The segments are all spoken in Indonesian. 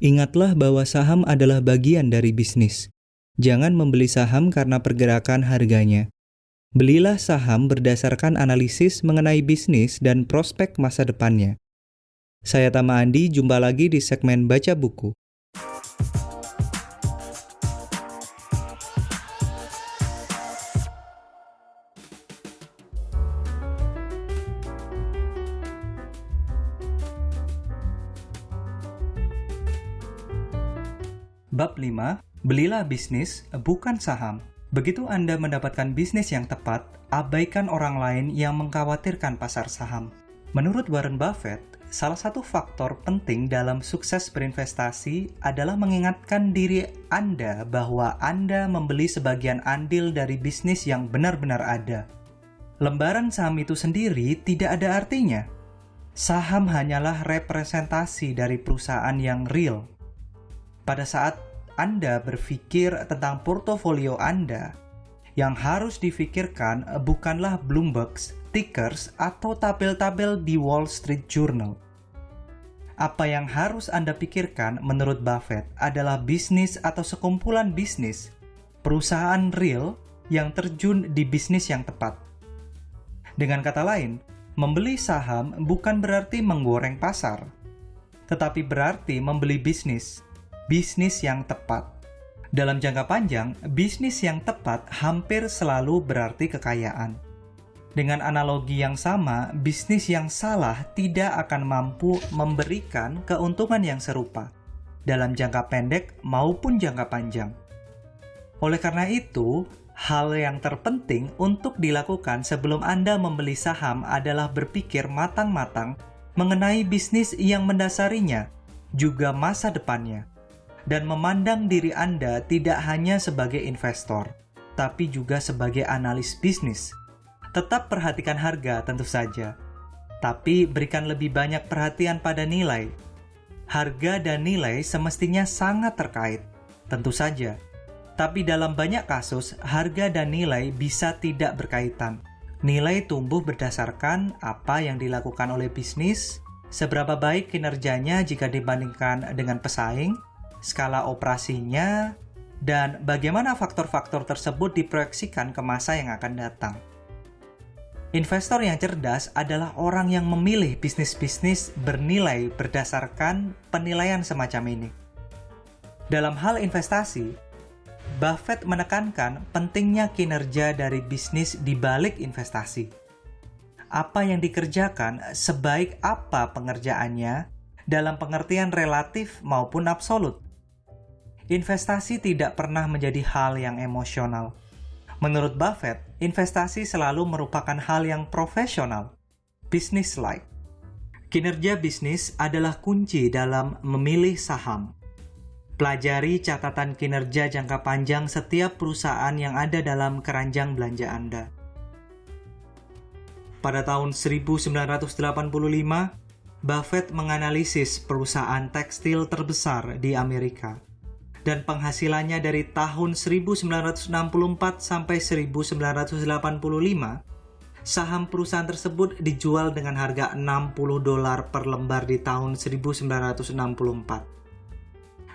Ingatlah bahwa saham adalah bagian dari bisnis. Jangan membeli saham karena pergerakan harganya. Belilah saham berdasarkan analisis mengenai bisnis dan prospek masa depannya. Saya Tama Andi, jumpa lagi di segmen Baca Buku. Bab 5, belilah bisnis, bukan saham. Begitu Anda mendapatkan bisnis yang tepat, abaikan orang lain yang mengkhawatirkan pasar saham. Menurut Warren Buffett, salah satu faktor penting dalam sukses berinvestasi adalah mengingatkan diri Anda bahwa Anda membeli sebagian andil dari bisnis yang benar-benar ada. Lembaran saham itu sendiri tidak ada artinya. Saham hanyalah representasi dari perusahaan yang real. Pada saat Anda berpikir tentang portofolio Anda, yang harus difikirkan bukanlah Bloomberg, tickers, atau tabel-tabel di Wall Street Journal. Apa yang harus Anda pikirkan menurut Buffett adalah bisnis atau sekumpulan bisnis, perusahaan real yang terjun di bisnis yang tepat. Dengan kata lain, membeli saham bukan berarti menggoreng pasar, tetapi berarti membeli bisnis yang tepat. Dalam jangka panjang, bisnis yang tepat hampir selalu berarti kekayaan. Dengan analogi yang sama, bisnis yang salah tidak akan mampu memberikan keuntungan yang serupa dalam jangka pendek maupun jangka panjang. Oleh karena itu, hal yang terpenting untuk dilakukan sebelum Anda membeli saham adalah berpikir matang-matang mengenai bisnis yang mendasarinya, juga masa depannya. Dan memandang diri Anda tidak hanya sebagai investor, tapi juga sebagai analis bisnis. Tetap perhatikan harga tentu saja, tapi berikan lebih banyak perhatian pada nilai. Harga dan nilai semestinya sangat terkait, tentu saja. Tapi dalam banyak kasus, harga dan nilai bisa tidak berkaitan. Nilai tumbuh berdasarkan apa yang dilakukan oleh bisnis, seberapa baik kinerjanya jika dibandingkan dengan pesaing, skala operasinya, dan bagaimana faktor-faktor tersebut diproyeksikan ke masa yang akan datang. Investor yang cerdas adalah orang yang memilih bisnis-bisnis bernilai berdasarkan penilaian semacam ini. Dalam hal investasi, Buffett menekankan pentingnya kinerja dari bisnis di balik investasi. Apa yang dikerjakan, sebaik apa pengerjaannya, dalam pengertian relatif maupun absolut. Investasi tidak pernah menjadi hal yang emosional. Menurut Buffett, investasi selalu merupakan hal yang profesional, business-like. Kinerja bisnis adalah kunci dalam memilih saham. Pelajari catatan kinerja jangka panjang setiap perusahaan yang ada dalam keranjang belanja Anda. Pada tahun 1985, Buffett menganalisis perusahaan tekstil terbesar di Amerika. Dan penghasilannya dari tahun 1964 sampai 1985, saham perusahaan tersebut dijual dengan harga $60 per lembar di tahun 1964.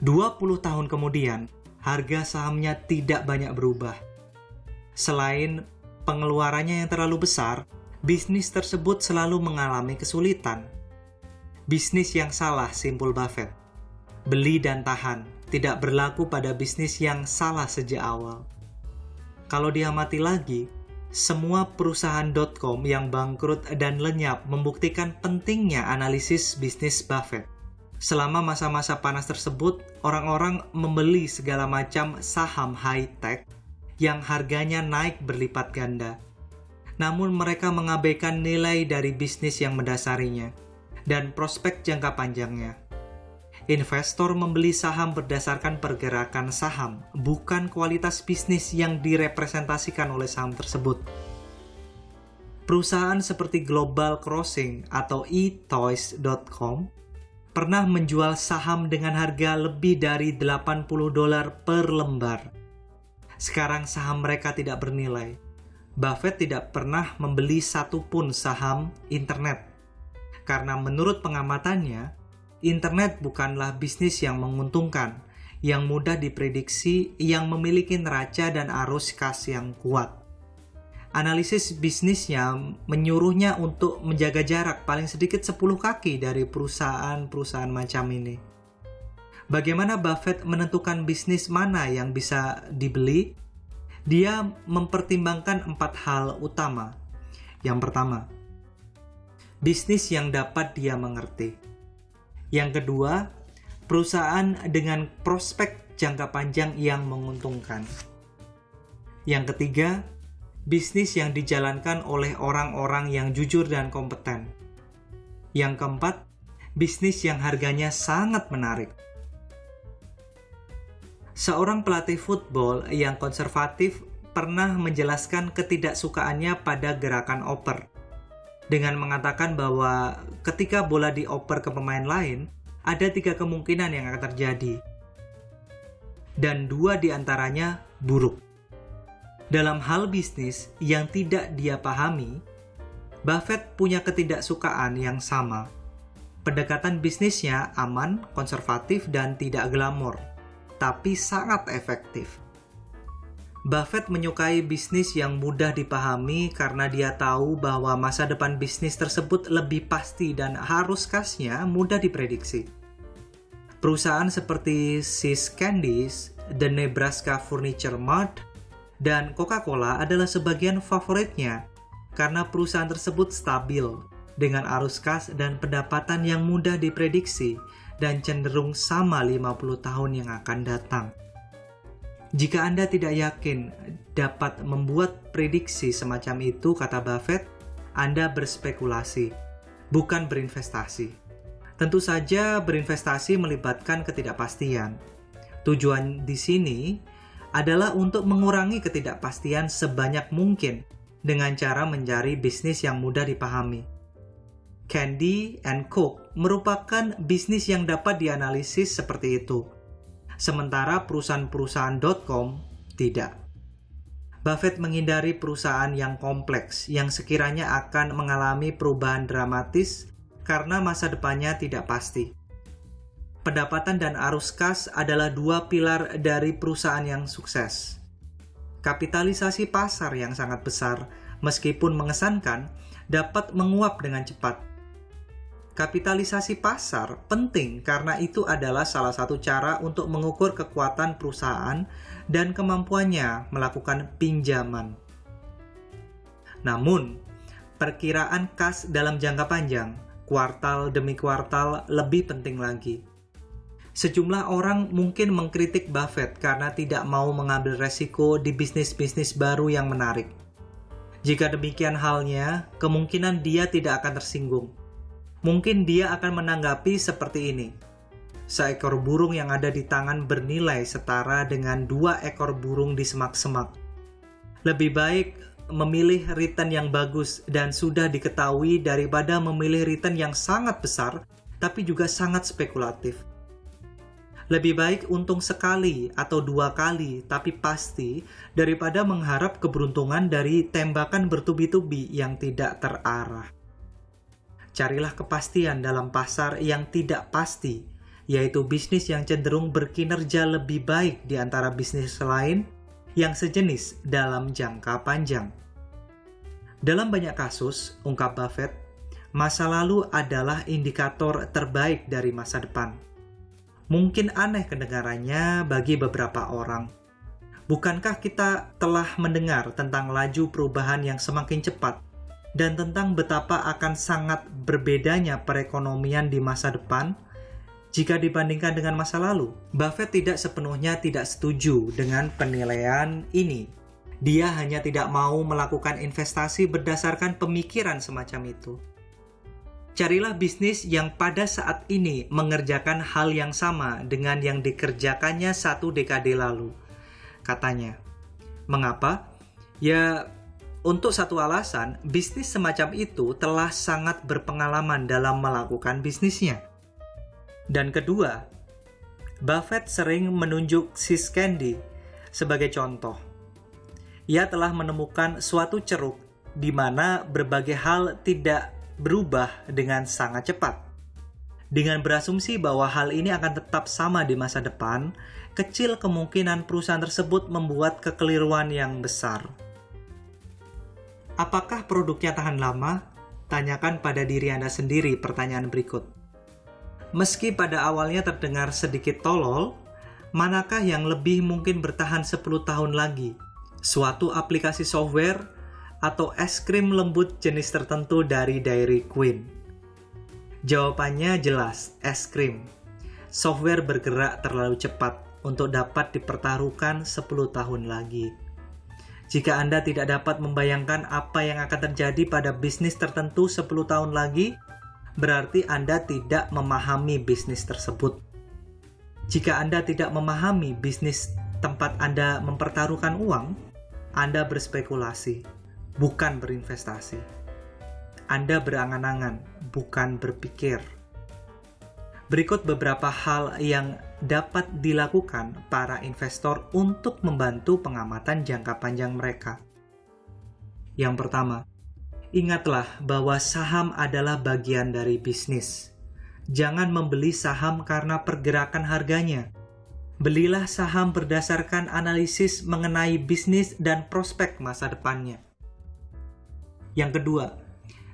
20 tahun kemudian, harga sahamnya tidak banyak berubah. Selain pengeluarannya yang terlalu besar, bisnis tersebut selalu mengalami kesulitan. Bisnis yang salah, simpul Buffett. Beli dan tahan, tidak berlaku pada bisnis yang salah sejak awal. Kalau diamati lagi, semua perusahaan .com yang bangkrut dan lenyap membuktikan pentingnya analisis bisnis Buffett. Selama masa-masa panas tersebut, orang-orang membeli segala macam saham high-tech yang harganya naik berlipat ganda. Namun mereka mengabaikan nilai dari bisnis yang mendasarinya dan prospek jangka panjangnya. Investor membeli saham berdasarkan pergerakan saham, bukan kualitas bisnis yang direpresentasikan oleh saham tersebut. Perusahaan seperti Global Crossing atau eToys.com pernah menjual saham dengan harga lebih dari $80 per lembar. Sekarang saham mereka tidak bernilai. Buffett tidak pernah membeli satupun saham internet, karena menurut pengamatannya, internet bukanlah bisnis yang menguntungkan, yang mudah diprediksi, yang memiliki neraca dan arus kas yang kuat. Analisis bisnisnya menyuruhnya untuk menjaga jarak paling sedikit 10 kaki dari perusahaan-perusahaan macam ini. Bagaimana Buffett menentukan bisnis mana yang bisa dibeli? Dia mempertimbangkan 4 hal utama. Yang pertama, bisnis yang dapat dia mengerti. Yang kedua, perusahaan dengan prospek jangka panjang yang menguntungkan. Yang ketiga, bisnis yang dijalankan oleh orang-orang yang jujur dan kompeten. Yang keempat, bisnis yang harganya sangat menarik. Seorang pelatih football yang konservatif pernah menjelaskan ketidaksukaannya pada gerakan oper, dengan mengatakan bahwa ketika bola dioper ke pemain lain, ada 3 kemungkinan yang akan terjadi, dan 2 diantaranya buruk. Dalam hal bisnis yang tidak dia pahami, Buffett punya ketidaksukaan yang sama. Pendekatan bisnisnya aman, konservatif, dan tidak glamor, tapi sangat efektif. Buffett menyukai bisnis yang mudah dipahami karena dia tahu bahwa masa depan bisnis tersebut lebih pasti dan arus kasnya mudah diprediksi. Perusahaan seperti See's Candies, The Nebraska Furniture Mart, dan Coca-Cola adalah sebagian favoritnya karena perusahaan tersebut stabil, dengan arus kas dan pendapatan yang mudah diprediksi dan cenderung sama 50 tahun yang akan datang. Jika Anda tidak yakin dapat membuat prediksi semacam itu, kata Buffett, Anda berspekulasi, bukan berinvestasi. Tentu saja berinvestasi melibatkan ketidakpastian. Tujuan di sini adalah untuk mengurangi ketidakpastian sebanyak mungkin dengan cara mencari bisnis yang mudah dipahami. Candy and Coke merupakan bisnis yang dapat dianalisis seperti itu. Sementara perusahaan-perusahaan.com tidak. Buffett menghindari perusahaan yang kompleks yang sekiranya akan mengalami perubahan dramatis karena masa depannya tidak pasti. Pendapatan dan arus kas adalah 2 pilar dari perusahaan yang sukses. Kapitalisasi pasar yang sangat besar, meskipun mengesankan, dapat menguap dengan cepat. Kapitalisasi pasar penting karena itu adalah salah satu cara untuk mengukur kekuatan perusahaan dan kemampuannya melakukan pinjaman. Namun, perkiraan kas dalam jangka panjang, kuartal demi kuartal, lebih penting lagi. Sejumlah orang mungkin mengkritik Buffett karena tidak mau mengambil resiko di bisnis-bisnis baru yang menarik. Jika demikian halnya, kemungkinan dia tidak akan tersinggung. Mungkin dia akan menanggapi seperti ini. Seekor burung yang ada di tangan bernilai setara dengan 2 ekor burung di semak-semak. Lebih baik memilih return yang bagus dan sudah diketahui daripada memilih return yang sangat besar tapi juga sangat spekulatif. Lebih baik untung sekali atau 2 kali tapi pasti daripada mengharap keberuntungan dari tembakan bertubi-tubi yang tidak terarah. Carilah kepastian dalam pasar yang tidak pasti, yaitu bisnis yang cenderung berkinerja lebih baik di antara bisnis lain yang sejenis dalam jangka panjang. Dalam banyak kasus, ungkap Buffett, masa lalu adalah indikator terbaik dari masa depan. Mungkin aneh kedengarannya bagi beberapa orang. Bukankah kita telah mendengar tentang laju perubahan yang semakin cepat dan tentang betapa akan sangat berbedanya perekonomian di masa depan jika dibandingkan dengan masa lalu? Buffett tidak sepenuhnya tidak setuju dengan penilaian ini. Dia hanya tidak mau melakukan investasi berdasarkan pemikiran semacam itu. Carilah bisnis yang pada saat ini mengerjakan hal yang sama dengan yang dikerjakannya 1 dekade lalu, katanya. Mengapa? Ya, untuk satu alasan, bisnis semacam itu telah sangat berpengalaman dalam melakukan bisnisnya. Dan kedua, Buffett sering menunjuk See's Candy sebagai contoh. Ia telah menemukan suatu ceruk di mana berbagai hal tidak berubah dengan sangat cepat. Dengan berasumsi bahwa hal ini akan tetap sama di masa depan, kecil kemungkinan perusahaan tersebut membuat kekeliruan yang besar. Apakah produknya tahan lama? Tanyakan pada diri Anda sendiri pertanyaan berikut. Meski pada awalnya terdengar sedikit tolol, manakah yang lebih mungkin bertahan 10 tahun lagi? Suatu aplikasi software atau es krim lembut jenis tertentu dari Dairy Queen? Jawabannya jelas, es krim. Software bergerak terlalu cepat untuk dapat dipertaruhkan 10 tahun lagi. Jika Anda tidak dapat membayangkan apa yang akan terjadi pada bisnis tertentu 10 tahun lagi, berarti Anda tidak memahami bisnis tersebut. Jika Anda tidak memahami bisnis tempat Anda mempertaruhkan uang, Anda berspekulasi, bukan berinvestasi. Anda berangan-angan, bukan berpikir. Berikut beberapa hal yang dapat dilakukan para investor untuk membantu pengamatan jangka panjang mereka. Yang pertama, ingatlah bahwa saham adalah bagian dari bisnis. Jangan membeli saham karena pergerakan harganya. Belilah saham berdasarkan analisis mengenai bisnis dan prospek masa depannya. Yang kedua,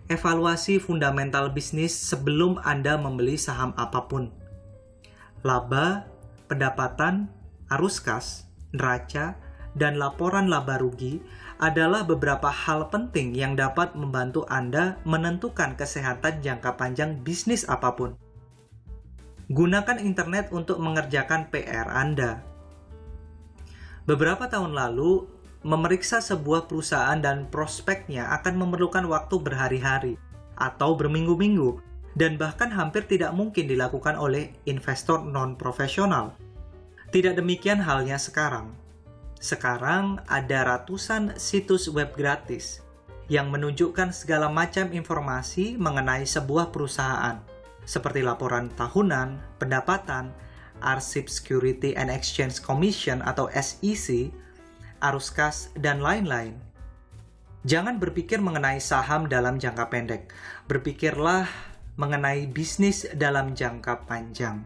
evaluasi fundamental bisnis sebelum Anda membeli saham apapun. Laba, pendapatan, arus kas, neraca, dan laporan laba rugi adalah beberapa hal penting yang dapat membantu Anda menentukan kesehatan jangka panjang bisnis apapun. Gunakan internet untuk mengerjakan PR Anda. Beberapa tahun lalu, memeriksa sebuah perusahaan dan prospeknya akan memerlukan waktu berhari-hari atau berminggu-minggu dan bahkan hampir tidak mungkin dilakukan oleh investor non-profesional. Tidak demikian halnya sekarang. Sekarang ada ratusan situs web gratis yang menunjukkan segala macam informasi mengenai sebuah perusahaan, seperti laporan tahunan, pendapatan, arsip Security and Exchange Commission atau SEC, arus kas, dan lain-lain. Jangan berpikir mengenai saham dalam jangka pendek. Berpikirlah mengenai bisnis dalam jangka panjang.